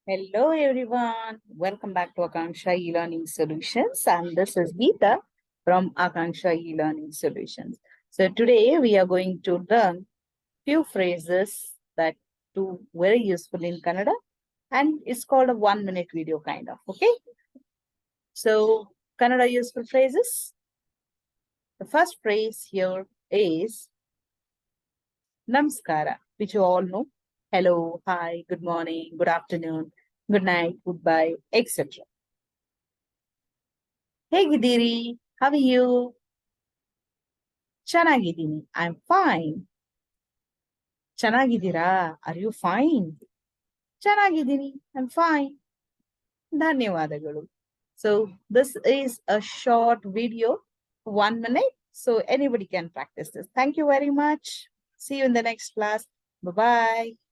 Hello, everyone. Welcome back to Akanksha E-Learning Solutions. And this is Geeta from Akanksha E-Learning Solutions. So today we are going to learn few phrases that do very useful in Kannada. And it's called a 1 minute video kind of, okay? So Kannada useful phrases. The first phrase here is Namaskara, which you all know. Hello, hi, good morning, good afternoon, good night, goodbye, etc. ಹೇಗಿದ್ದೀರಿ? How are you? ಚೆನ್ನಾಗಿದ್ದೀನಿ. I'm fine. ಚೆನ್ನಾಗಿದ್ದೀರಾ? Are you fine? ಚೆನ್ನಾಗಿದ್ದೀನಿ. I'm fine. ಧನ್ಯವಾದಗಳು. So this is a short video, 1 minute. So anybody can practice this. Thank you very much. See you in the next class. Bye-bye.